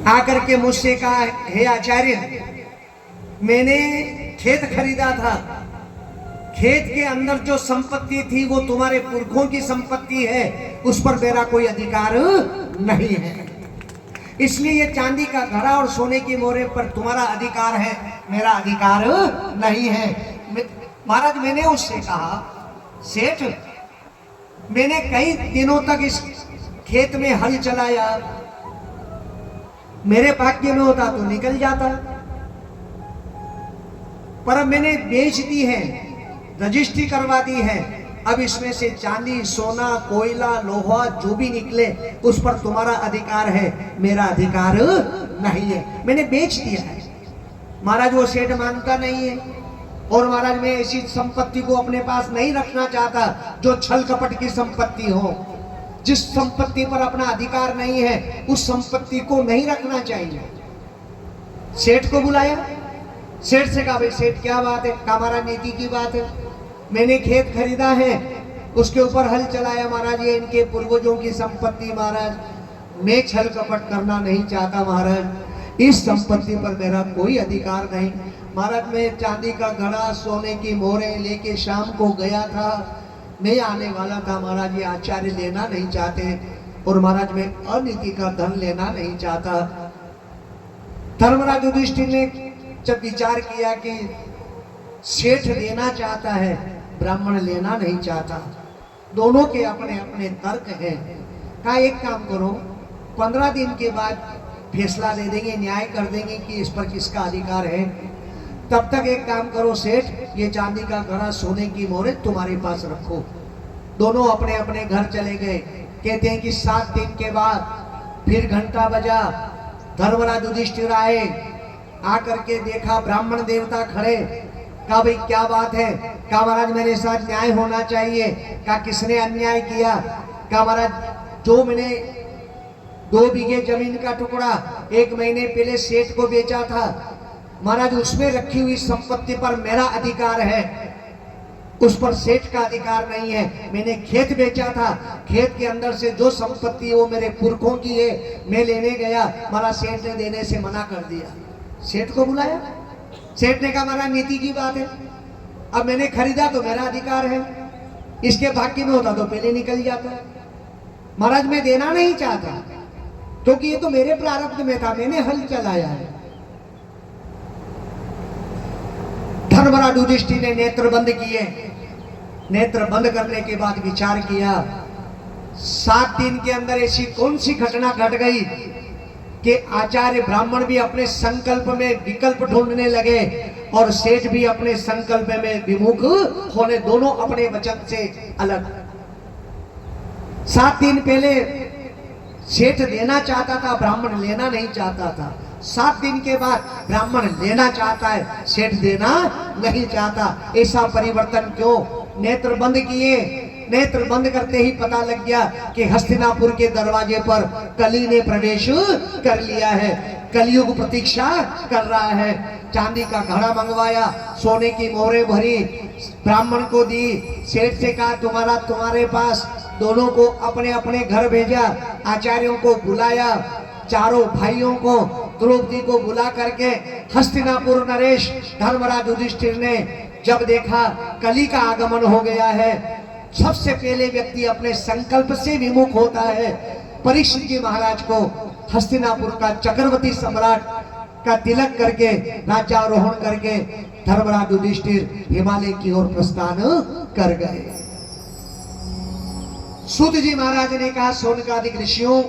आकर के मुझसे कहा, हे आचार्य, मैंने खेत खरीदा था, खेत के अंदर जो संपत्ति थी वो तुम्हारे पुरखों की संपत्ति है, उस पर मेरा कोई अधिकार नहीं है, इसलिए ये चांदी का घड़ा और सोने की मोहरे पर तुम्हारा अधिकार है, मेरा अधिकार नहीं है। महाराज मैंने उससे कहा, सेठ मैंने कई दिनों तक इस खेत में हल चलाया, मेरे भाग्य में होता तो निकल जाता, पर अब मैंने बेच दी है, रजिस्ट्री करवा दी है, अब इसमें से चांदी सोना कोयला लोहा जो भी निकले उस पर तुम्हारा अधिकार है, मेरा अधिकार नहीं है, मैंने बेच दिया है। महाराज वो सेठ मानता नहीं है, और महाराज मैं ऐसी संपत्ति को अपने पास नहीं रखना चाहता जो छल कपट की संपत्ति हो, जिस संपत्ति पर अपना अधिकार नहीं है उस संपत्ति को नहीं रखना चाहिए। सेठ को बुलाया, सेठ से कहा, भाई सेठ क्या बात है? कहा महाराज नीति की बात है, मैंने खेत खरीदा है, उसके ऊपर हल चलाया महाराज, ये इनके पूर्वजों की संपत्ति महाराज, मैं छल कपट करना नहीं चाहता महाराज, इस संपत्ति पर मेरा कोई अधिकार नहीं। महाराज मैं चांदी का घड़ा सोने की मोहरें लेके शाम को गया था, मैं आने वाला था महाराज, ये आचार्य लेना नहीं चाहते, और महाराज मैं अनीति का धन लेना नहीं चाहता। धर्मराज युधिष्ठिर ने जब विचार किया कि सेठ देना चाहता है, ब्राह्मण लेना नहीं चाहता, दोनों के अपने अपने तर्क हैं, कहा एक काम करो, 15 दिन के बाद फैसला दे देंगे, न्याय कर देंगे कि इस पर किसका अधिकार है, तब तक एक काम करो सेठ, ये चांदी का घड़ा सोने की मोहरें तुम्हारे पास रखो। दोनों अपने अपने घर चले गए। कहते हैं कि 7 दिन के बाद फिर घंटा बजा, धर्मराज युधिष्ठिर आए, आकर के देखा ब्राह्मण देवता खड़े, कहा भाई क्या बात है? कहा महाराज मेरे साथ न्याय होना चाहिए। कहा किसने अन्याय किया? कहा महाराज जो मैंने 2 बीघे जमीन का टुकड़ा 1 महीने पहले सेठ को बेचा था महाराज, उसमें रखी हुई संपत्ति पर मेरा अधिकार है, उस पर सेठ का अधिकार नहीं है। मैंने खेत बेचा था, खेत के अंदर से जो संपत्ति वो मेरे पुरखों की है, मैं लेने गया, महाराज सेठ ने देने से मना कर दिया। सेठ को बुलाया, सेठ ने कहा महाराज नीति की बात है, अब मैंने खरीदा तो मेरा अधिकार है, इसके भाग्य में होता तो पहले निकल जाता। महाराज मैं देना नहीं चाहता क्योंकि ये तो मेरे प्रारब्ध में था, मैंने हल चलाया है। धर्मराज युधिष्ठिर ने नेत्र बंद किए, नेत्र बंद करने के बाद विचार किया, 7 दिन के अंदर ऐसी कौन सी घटना घट गई कि आचार्य ब्राह्मण भी अपने संकल्प में विकल्प ढूंढने लगे और सेठ भी अपने संकल्प में विमुख होने, दोनों अपने वचन से अलग। 7 दिन पहले सेठ देना चाहता था, ब्राह्मण लेना नहीं चाहता था। 7 दिन के बाद ब्राह्मण लेना चाहता है, सेठ देना नहीं चाहता। ऐसा परिवर्तन क्यों? नेत्र बंद किए, नेत्र बंद करते ही पता लग गया कि हस्तिनापुर के दरवाजे पर कली ने प्रवेश कर लिया है, कलयुग प्रतीक्षा कर रहा है। चांदी का घड़ा मंगवाया, सोने की मोहरें भरी, ब्राह्मण को दी, सेठ से कहा तुम्हारे पास, दोनों को अपने अपने घर भेजा, आचार्यों को बुलाया, चारों भाइयों को, द्रौपदी को बुला करके हस्तिनापुर नरेश धर्मराज युधिष्ठिर ने जब देखा कली का आगमन हो गया है, सबसे पहले व्यक्ति अपने संकल्प से विमुख होता है। परीक्षित जी महाराज को हस्तिनापुर का चक्रवर्ती सम्राट का तिलक करके, राज्यारोहण करके धर्मराज युधिष्ठिर हिमालय की ओर प्रस्थान कर गए। सूत जी महाराज ने कहा, सोनकादिक ऋषियों